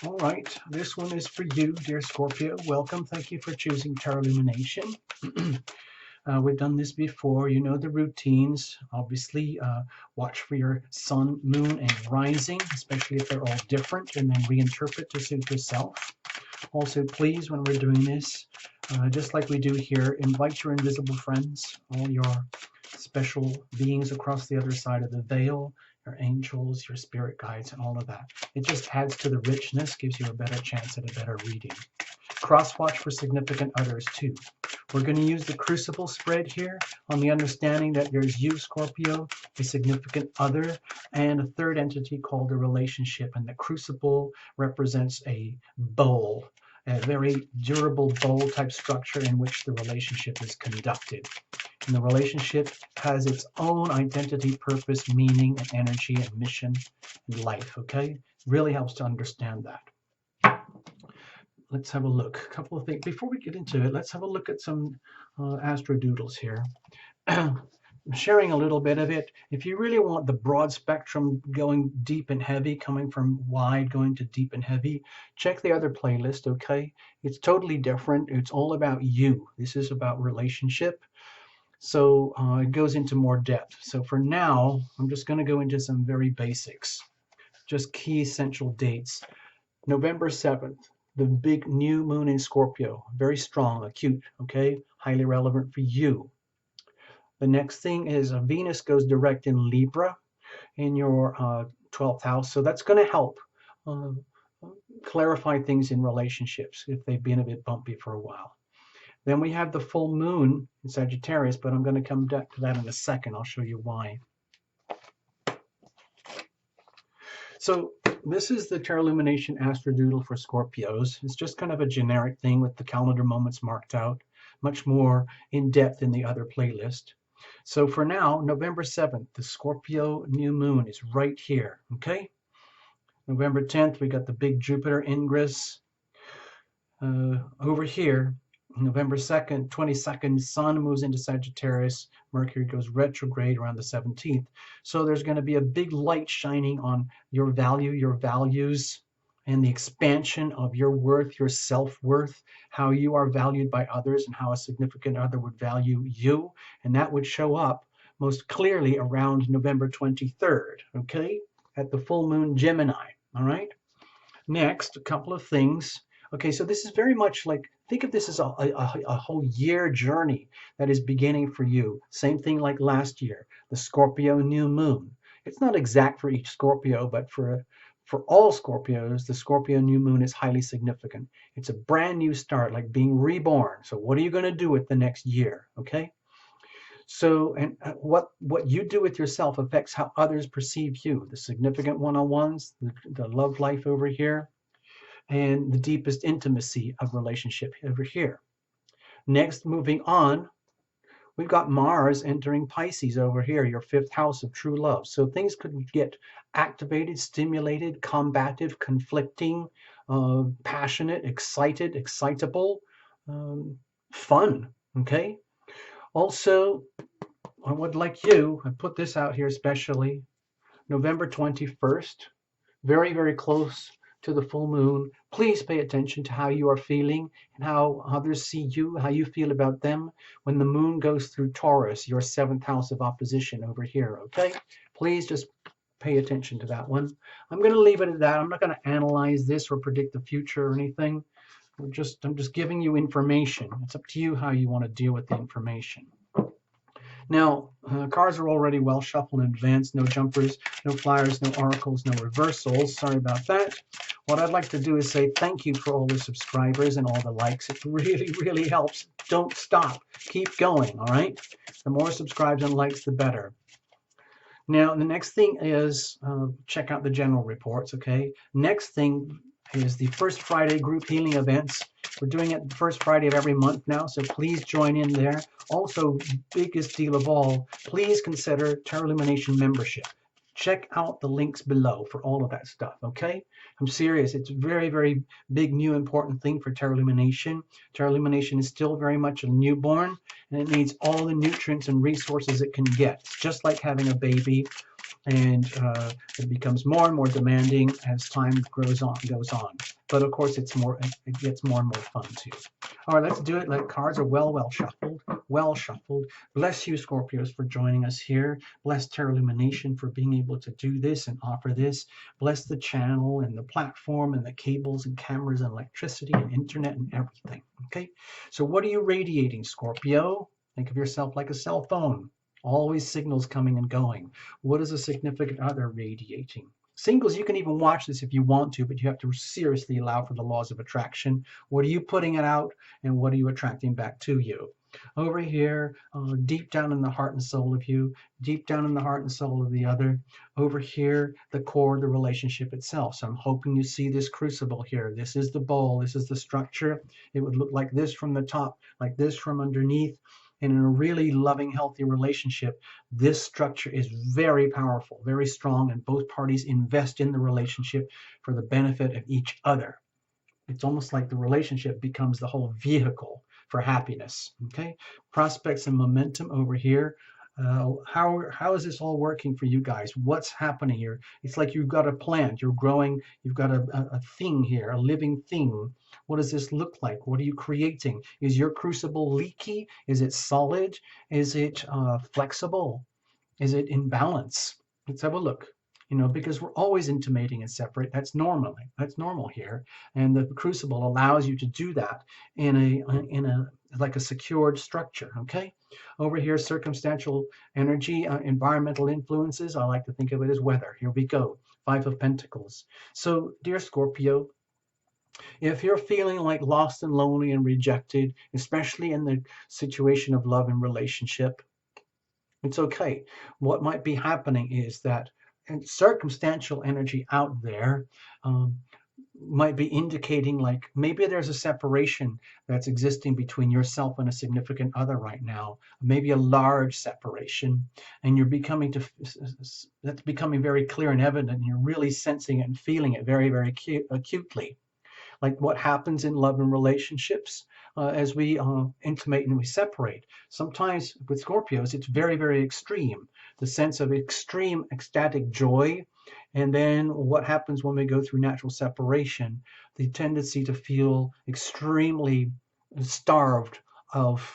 All right, this one is for you, dear Scorpio. Welcome. Thank you for choosing Tarot Lumination. We've done this before. You know the routines. Obviously, watch for your sun, moon, and rising, especially if they're all different, and then reinterpret to suit yourself. Also, please, when we're doing this, just like we do here, invite your invisible friends, all your special beings across the other side of the veil, your angels, your spirit guides, and all of that. It just adds to the richness, gives you a better chance at a better reading. Cross-watch for significant others, too. We're going to use the crucible spread here on the understanding that there's you, Scorpio, a significant other, and a third entity called a relationship. And the crucible represents a bowl, a very durable bowl type structure in which the relationship is conducted. And the relationship has its own identity, purpose, meaning, and energy, and mission, and life, okay? Really helps to understand that. Let's have a look. A couple of things. Before we get into it, let's have a look at some astro doodles here. I'm sharing a little bit of it. If you really want the broad spectrum going deep and heavy, coming from wide going to deep and heavy, check the other playlist, okay? It's totally different. It's all about you. This is about relationship. So it goes into more depth. So for now, I'm just going to go into some very basics, just key essential dates. November 7th, the big new moon in Scorpio, very strong, acute, okay, highly relevant for you. The next thing is Venus goes direct in Libra in your 12th house. So that's going to help clarify things in relationships if they've been a bit bumpy for a while. Then we have the full moon in Sagittarius, but I'm going to come back to that in a second. I'll show you why. So this is the Tarot Lumination Astro Doodle for Scorpios. It's just kind of a generic thing with the calendar moments marked out, much more in depth in the other playlist. So for now, November 7th, the Scorpio new moon is right here, okay? November 10th, we got the big Jupiter ingress over here. November 2nd, 22nd, Sun moves into Sagittarius. Mercury goes retrograde around the 17th. So there's going to be a big light shining on your value, your values, and the expansion of your worth, your self-worth, how you are valued by others and how a significant other would value you. And that would show up most clearly around November 23rd, okay, at the full moon Gemini, all right? Next, a couple of things. Okay, so this is very much like, think of this as a whole year journey that is beginning for you. Same thing like last year, the Scorpio new moon. It's not exact for each Scorpio, but for all Scorpios, the Scorpio new moon is highly significant. It's a brand new start, like being reborn. So what are you going to do with the next year, okay? So, and what you do with yourself affects how others perceive you. The significant one-on-ones, the love life over here, and the deepest intimacy of relationship over here. Next, moving on, we've got Mars entering Pisces over here, your 5th house of true love. So things could get activated, stimulated, combative, conflicting, passionate, excited, excitable, fun, okay? Also, I would like you, I put this out here especially, November 21st, very, very close to the full moon. Please pay attention to how you are feeling and how others see you, how you feel about them when the moon goes through Taurus, your 7th house of opposition over here, okay? Please just pay attention to that one. I'm going to leave it at that. I'm not going to analyze this or predict the future or anything. I'm just giving you information. It's up to you how you want to deal with the information. Now, cards are already well shuffled in advance. No jumpers, no flyers, no oracles, no reversals. Sorry about that. What I'd like to do is say thank you for all the subscribers and all the likes. It really, really helps. Don't stop. Keep going, all right? The more subscribes and likes, the better. Now, the next thing is check out the general reports, okay? Next thing is the first Friday group healing events. We're doing it the first Friday of every month now, so please join in there. Also, biggest deal of all, please consider Tarot Lumination membership. Check out the links below for all of that stuff, okay? I'm serious. It's a very, very big, new, important thing for Tarot Lumination. Tarot Lumination is still very much a newborn, and it needs all the nutrients and resources it can get. It's just like having a baby. and it becomes more and more demanding as time goes on. But of course, it gets more and more fun too. All right, let's do it. Like cards are well shuffled, well shuffled. Bless you, Scorpios, for joining us here. Bless Terra Lumination for being able to do this and offer this. Bless the channel and the platform and the cables and cameras and electricity and internet and everything. Okay, so what are you radiating, Scorpio? Think of yourself like a cell phone. Always signals coming and going. What is a significant other radiating? Singles, you can even watch this if you want to, but you have to seriously allow for the laws of attraction. What are you putting it out, and what are you attracting back to you? Over here, deep down in the heart and soul of you, deep down in the heart and soul of the other. Over here, the core of the relationship itself. So I'm hoping you see this crucible here. This is the bowl. This is the structure. It would look like this from the top, like this from underneath. And in a really loving, healthy relationship, this structure is very powerful, very strong, and both parties invest in the relationship for the benefit of each other. It's almost like the relationship becomes the whole vehicle for happiness. Okay, prospects and momentum over here. How is this all working for you guys? What's happening here? It's like you've got a plant, you're growing, you've got a thing here, a living thing. What does this look like? What are you creating? Is your crucible leaky? Is it solid? Is it flexible? Is it in balance? Let's have a look. You know, because we're always intimating and separate. That's normal here, and the crucible allows you to do that in a like a secured structure. Okay, over here, circumstantial energy, environmental influences. I like to think of it as weather. Here we go. Five of Pentacles. So, dear Scorpio, if you're feeling like lost and lonely and rejected, especially in the situation of love and relationship, it's okay. What might be happening is that and circumstantial energy out there might be indicating like maybe there's a separation that's existing between yourself and a significant other right now, maybe a large separation, and you're that's becoming very clear and evident, and you're really sensing it and feeling it very, very acutely. Like what happens in love and relationships as we intimate and we separate. Sometimes with Scorpios, it's very, very extreme. The sense of extreme ecstatic joy. And then what happens when we go through natural separation? The tendency to feel extremely starved of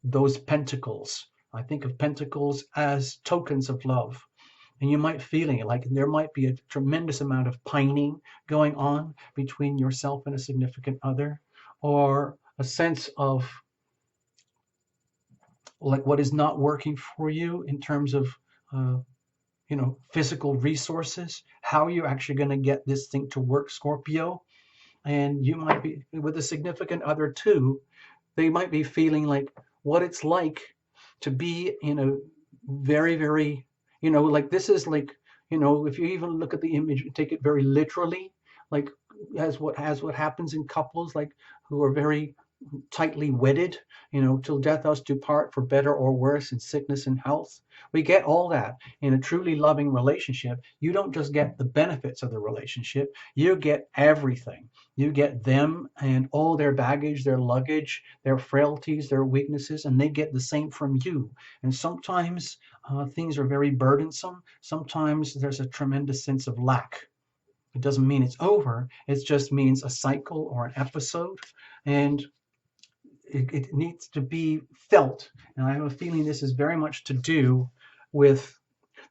those pentacles. I think of pentacles as tokens of love. And you might feeling it like there might be a tremendous amount of pining going on between yourself and a significant other, or a sense of like what is not working for you in terms of physical resources. How are you actually going to get this thing to work, Scorpio? And you might be with a significant other too. They might be feeling like what it's like to be in a very, very like this is like, if you even look at the image, take it very literally, like as what happens in couples, like who are very tightly wedded, till death us do part, for better or worse, in sickness and health. We get all that in a truly loving relationship. You don't just get the benefits of the relationship, you get everything. You get them and all their baggage, their luggage, their frailties, their weaknesses, and they get the same from you. And sometimes things are very burdensome. Sometimes there's a tremendous sense of lack. It doesn't mean it's over. It just means a cycle or an episode. And it needs to be felt. And I have a feeling this is very much to do with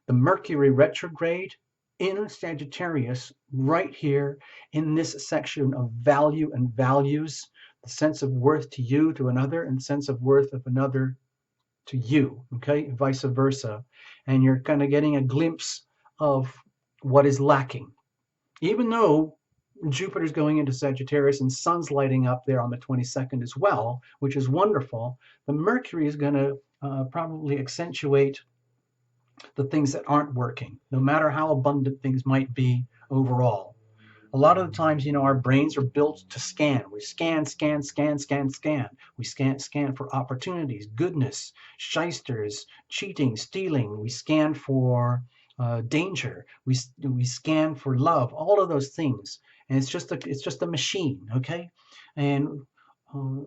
the Mercury retrograde in Sagittarius right here in this section of value and values, the sense of worth to you, to another, and sense of worth of another to you, okay, vice versa. And you're kind of getting a glimpse of what is lacking. Even though Jupiter's going into Sagittarius and Sun's lighting up there on the 22nd as well, which is wonderful, the Mercury is going to probably accentuate the things that aren't working, no matter how abundant things might be overall. A lot of the times, our brains are built to scan. We scan. We scan for opportunities, goodness, shysters, cheating, stealing. We scan for danger. We scan for love. All of those things, and it's just a machine, okay? And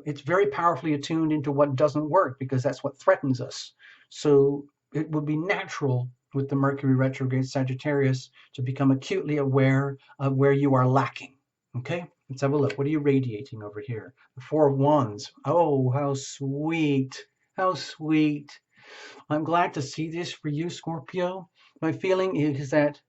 it's very powerfully attuned into what doesn't work because that's what threatens us. So it would be natural with the Mercury retrograde Sagittarius to become acutely aware of where you are lacking. Okay, let's have a look. What are you radiating over here? The Four of Wands. Oh, how sweet. How sweet. I'm glad to see this for you, Scorpio. My feeling is that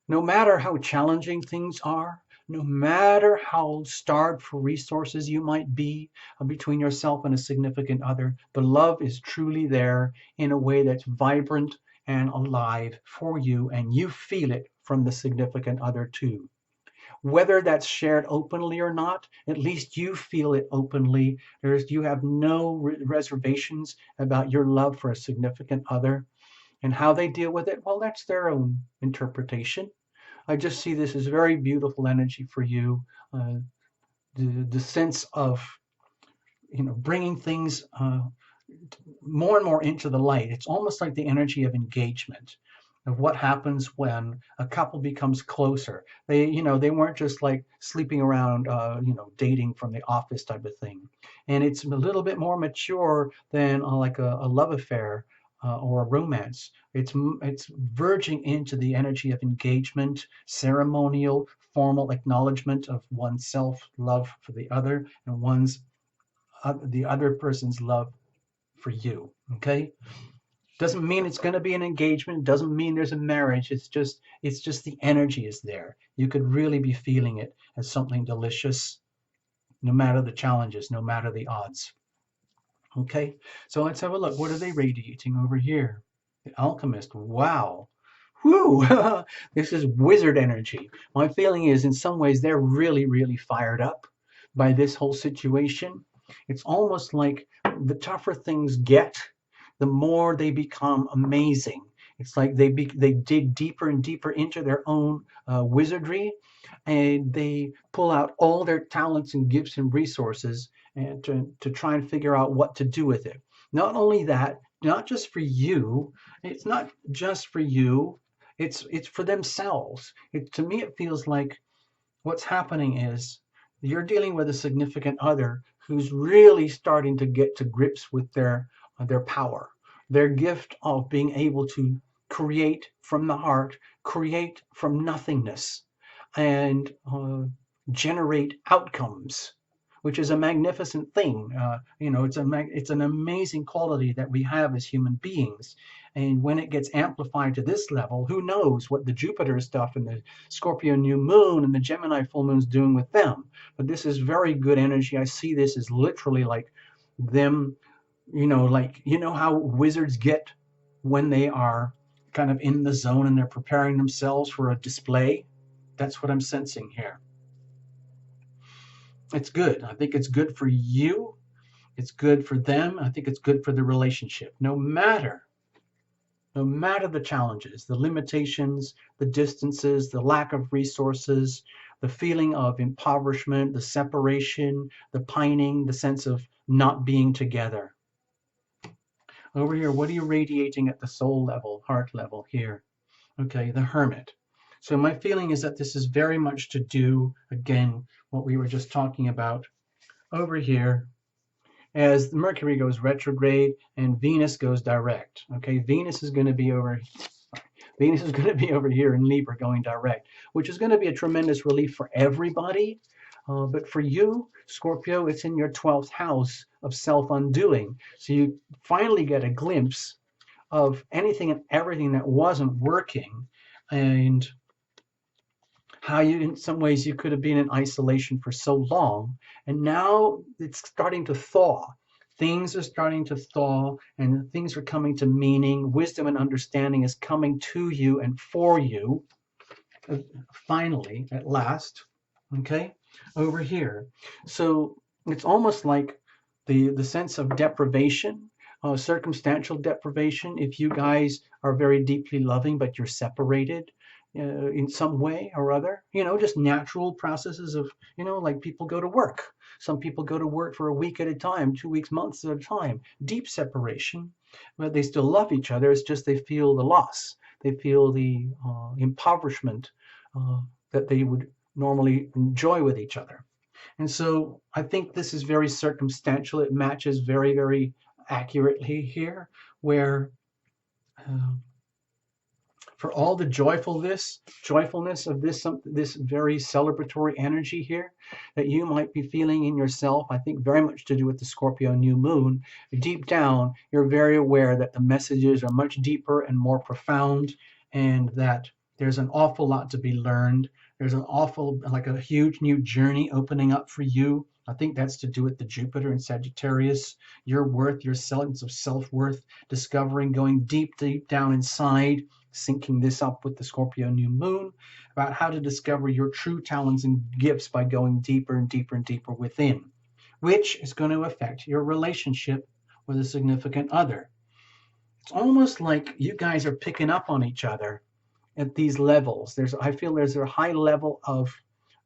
no matter how challenging things are, no matter how starved for resources you might be between yourself and a significant other, the love is truly there in a way that's vibrant and alive for you, and you feel it from the significant other too. Whether that's shared openly or not, at least you feel it openly. You have no reservations about your love for a significant other, and how they deal with it, well, that's their own interpretation. I just see this as very beautiful energy for you. Uh, the sense of bringing things more and more into the light. It's almost like the energy of engagement, of what happens when a couple becomes closer. They weren't just like sleeping around, dating from the office type of thing. And it's a little bit more mature than like a love affair or a romance. It's verging into the energy of engagement, ceremonial, formal acknowledgement of one's self love for the other and the other person's love for you. Okay, doesn't mean it's going to be an engagement, doesn't mean there's a marriage. It's just the energy is there. You could really be feeling it as something delicious, no matter the challenges, no matter the odds. Okay, so let's have a look. What are they radiating over here? The Alchemist. Wow. Whoo! This is wizard energy. My feeling is in some ways they're really, really fired up by this whole situation. It's almost like the tougher things get, the more they become amazing. It's like they dig deeper and deeper into their own wizardry, and they pull out all their talents and gifts and resources and to try and figure out what to do with it. Not only that, not just for you, it's not just for you, it's for themselves. To me, it feels like what's happening is you're dealing with a significant other who's really starting to get to grips with their power, their gift of being able to create from the heart, create from nothingness, and generate outcomes, which is a magnificent thing. It's an amazing quality that we have as human beings. And when it gets amplified to this level, who knows what the Jupiter stuff and the Scorpio new moon and the Gemini full moon is doing with them. But this is very good energy. I see this as literally like them, how wizards get when they are kind of in the zone and they're preparing themselves for a display. That's what I'm sensing here. It's good. I think it's good for you. It's good for them. I think it's good for the relationship. No matter the challenges, the limitations, the distances, the lack of resources, the feeling of impoverishment, the separation, the pining, the sense of not being together. Over here, what are you radiating at the soul level, heart level here? Okay, the Hermit. So my feeling is that this is very much to do, again, what we were just talking about over here, as Mercury goes retrograde and Venus goes direct. Okay, Venus is going to be over here in Libra going direct, which is going to be a tremendous relief for everybody. But for you, Scorpio, it's in your 12th house of self-undoing. So you finally get a glimpse of anything and everything that wasn't working, and how in some ways you could have been in isolation for so long, and now it's starting to thaw. Things are starting to thaw, and things are coming to meaning. Wisdom and understanding is coming to you and for you, finally, at last. Okay, over here. So it's almost like the sense of deprivation, circumstantial deprivation. If you guys are very deeply loving, but you're separated in some way or other, just natural processes of, like people go to work. Some people go to work for a week at a time, 2 weeks, months at a time, deep separation, but they still love each other. It's just they feel the loss. They feel the impoverishment that they would normally enjoy with each other. And so I think this is very circumstantial. It matches very, very accurately here, where for all the joyfulness of this very celebratory energy here that you might be feeling in yourself. I think very much to do with the Scorpio new moon. Deep down, you're very aware that the messages are much deeper and more profound, and that there's an awful lot to be learned. There's an awful, like a huge new journey opening up for you. I think that's to do with the Jupiter and Sagittarius, your worth, your sense of self-worth, discovering, going deep, deep down inside, syncing this up with the Scorpio new moon, about how to discover your true talents and gifts by going deeper and deeper and deeper within, which is going to affect your relationship with a significant other. It's almost like you guys are picking up on each other at these levels. I feel there's a high level of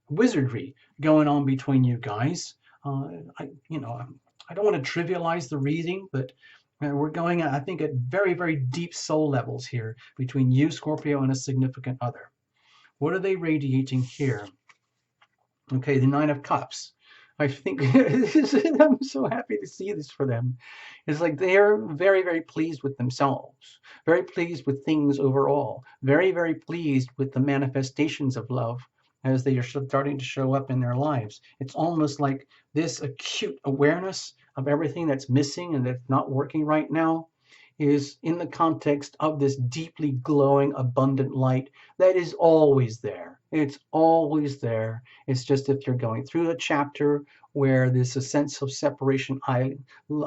wizardry going on between you guys. I don't want to trivialize the reading, but we're going, I think, at very, very deep soul levels here between you, Scorpio, and a significant other. What are they radiating here? Okay, the Nine of Cups. I think I'm so happy to see this for them. It's like they're very, very pleased with themselves, very pleased with things overall, very, very pleased with the manifestations of love as they are starting to show up in their lives. It's almost like this acute awareness of everything that's missing and that's not working right now is in the context of this deeply glowing, abundant light that is always there. It's always there. It's just if you're going through a chapter where there's a sense of separation,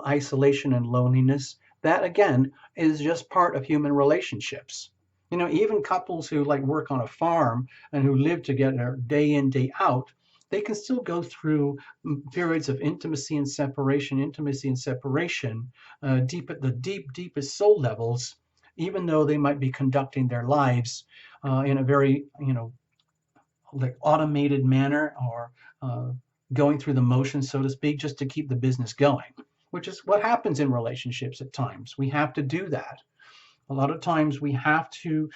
isolation, and loneliness, that again is just part of human relationships. Even couples who like work on a farm and who live together day in, day out, they can still go through periods of intimacy and separation, deep at the deepest soul levels, even though they might be conducting their lives in a very, like automated manner, or going through the motions, so to speak, just to keep the business going, which is what happens in relationships at times. We have to do that. A lot of times we have to,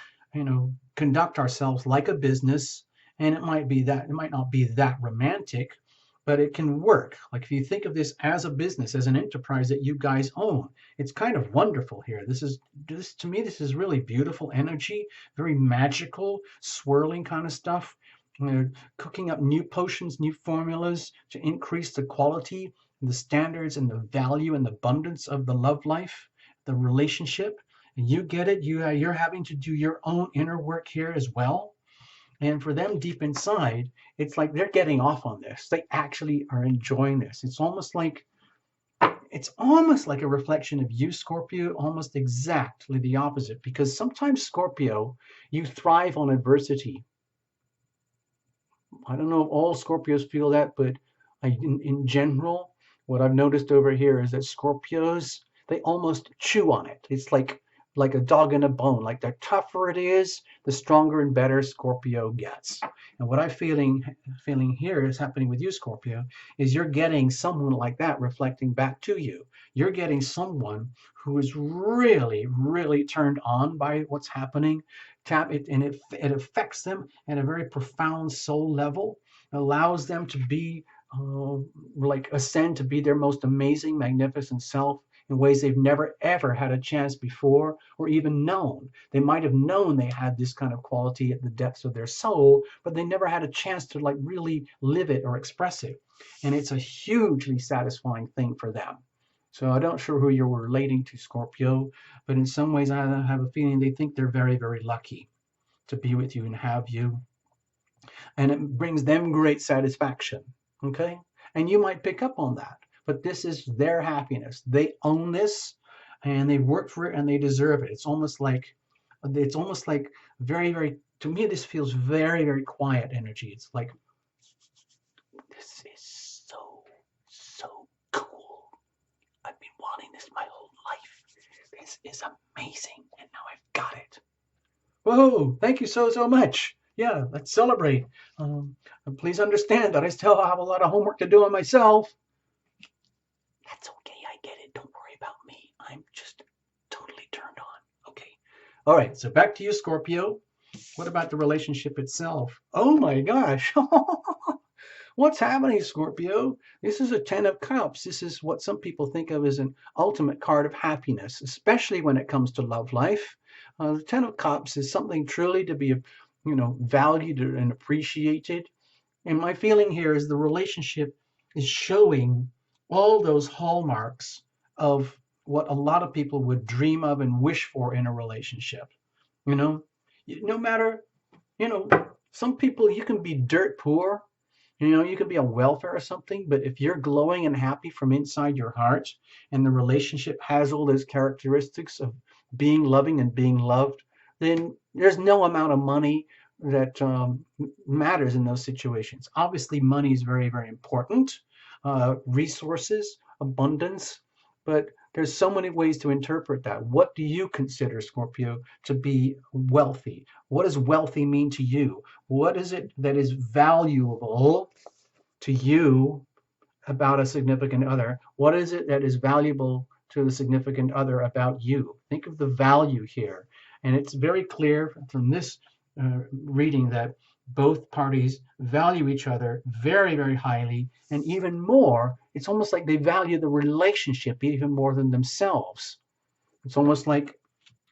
conduct ourselves like a business, and it might not be that romantic, but it can work. Like if you think of this as a business, as an enterprise that you guys own, it's kind of wonderful here. To me, this is really beautiful energy, very magical, swirling kind of stuff. Cooking up new potions, new formulas to increase the quality, the standards, and the value and the abundance of the love life, the relationship. And you get it. You're having to do your own inner work here as well. And for them deep inside, it's like they're getting off on this. They actually are enjoying this. It's almost like a reflection of you, Scorpio, almost exactly the opposite. Because sometimes, Scorpio, you thrive on adversity. I don't know if all Scorpios feel that, but in general, what I've noticed over here is that Scorpios, they almost chew on it. It's like a dog in a bone. Like the tougher it is, the stronger and better Scorpio gets. And what I'm feeling here is happening with you, Scorpio, is you're getting someone like that reflecting back to you. You're getting someone who is really, really turned on by what's happening. It affects them at a very profound soul level, allows them to be ascend to be their most amazing, magnificent self in ways they've never ever had a chance before or even known. They might have known they had this kind of quality at the depths of their soul, but they never had a chance to really live it or express it. And it's a hugely satisfying thing for them. So I'm not sure who you're relating to, Scorpio, but in some ways I have a feeling they think they're very, very lucky to be with you and have you. And it brings them great satisfaction, okay? And you might pick up on that, but this is their happiness. They own this, and they work for it, and they deserve it. It's almost like very, very, to me, this feels very, very quiet energy. It's like, this is so cool. I've been wanting this my whole life. This is amazing, and now I've got it. Whoa, thank you so much. Yeah, let's celebrate. Please understand that I still have a lot of homework to do on myself. That's okay, I get it. Don't worry about me. I'm just totally turned on. Okay. All right, so back to you, Scorpio. What about the relationship itself? Oh my gosh. What's happening, Scorpio? This is a 10 of Cups. This is what some people think of as an ultimate card of happiness, especially when it comes to love life. The Ten of Cups is something truly to be, valued and appreciated. And my feeling here is the relationship is showing all those hallmarks of what a lot of people would dream of and wish for in a relationship. You know, no matter, you know, some people, you can be dirt poor, you could be on welfare or something, but if you're glowing and happy from inside your heart and the relationship has all those characteristics of being loving and being loved, then there's no amount of money that matters in those situations. Obviously, money is very, very important, resources, abundance, but there's so many ways to interpret that. What do you consider, Scorpio, to be wealthy? What does wealthy mean to you? What is it that is valuable to you about a significant other? What is it that is valuable to the significant other about you? Think of the value here. And it's very clear from this reading that both parties value each other very, very highly. And even more, it's almost like they value the relationship even more than themselves. It's almost like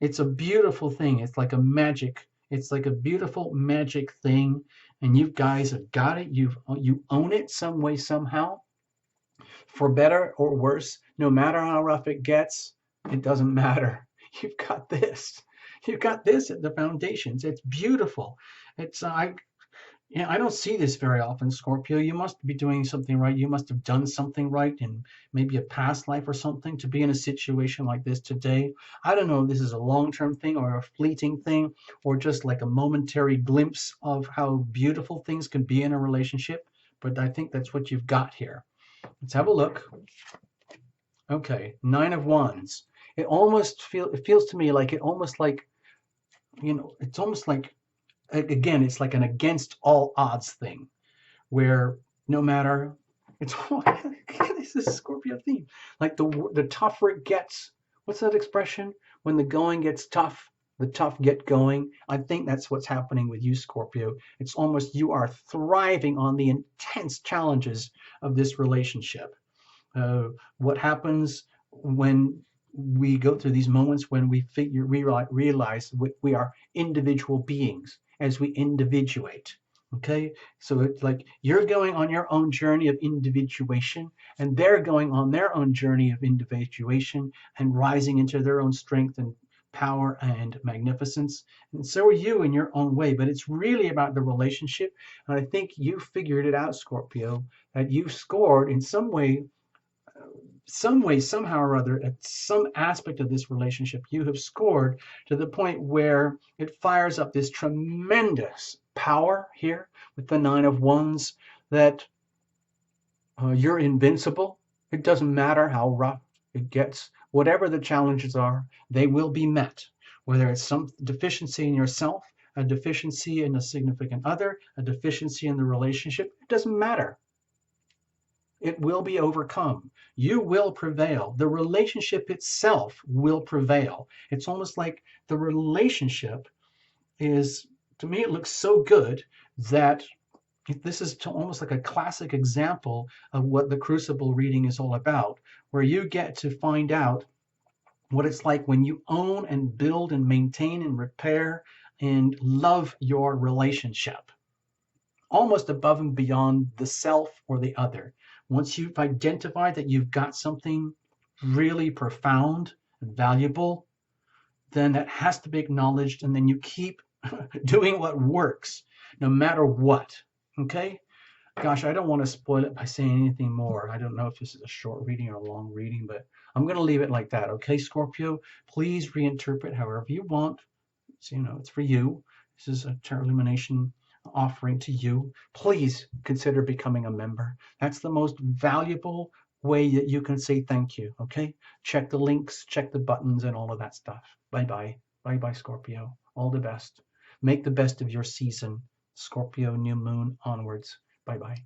it's a beautiful thing. It's like a magic. It's like a beautiful magic thing. And you guys have got it. You own it some way, somehow. For better or worse, no matter how rough it gets, it doesn't matter. You've got this. You've got this at the foundations. It's beautiful. It's I don't see this very often, Scorpio. You must be doing something right. You must have done something right in maybe a past life or something to be in a situation like this today. I don't know if this is a long-term thing or a fleeting thing or just like a momentary glimpse of how beautiful things can be in a relationship, but I think that's what you've got here. Let's have a look. Okay, Nine of Wands. It feels to me like it's almost like again, it's like an against all odds thing where no matter it's this is a Scorpio theme. Like the tougher it gets, what's that expression? When the going gets tough, the tough get going. I think that's what's happening with you, Scorpio. It's almost you are thriving on the intense challenges of this relationship. What happens when we go through these moments when we realize we are individual beings as we individuate. Okay, so it's like you're going on your own journey of individuation, and they're going on their own journey of individuation and rising into their own strength and power and magnificence. And so are you in your own way, but it's really about the relationship. And I think you figured it out, Scorpio, that you've scored in some way, somehow or other, at some aspect of this relationship, you have scored to the point where it fires up this tremendous power here with the Nine of Wands that you're invincible. It doesn't matter how rough it gets. Whatever the challenges are, they will be met. Whether it's some deficiency in yourself, a deficiency in a significant other, a deficiency in the relationship, it doesn't matter. It will be overcome. You will prevail. The relationship itself will prevail. It's almost like the relationship is, to me, it looks so good that this is almost like a classic example of what the crucible reading is all about, where you get to find out what it's like when you own and build and maintain and repair and love your relationship, almost above and beyond the self or the other. Once you've identified that you've got something really profound and valuable, then that has to be acknowledged, and then you keep doing what works, no matter what. Okay? Gosh, I don't want to spoil it by saying anything more. I don't know if this is a short reading or a long reading, but I'm going to leave it like that. Okay, Scorpio? Please reinterpret however you want. So, it's for you. This is a tarot illumination offering to you. Please consider becoming a member. That's the most valuable way that you can say thank you. Okay? Check the links, check the buttons, and all of that stuff. Bye-bye. Bye-bye, Scorpio. All the best. Make the best of your season. Scorpio, new moon onwards. Bye-bye.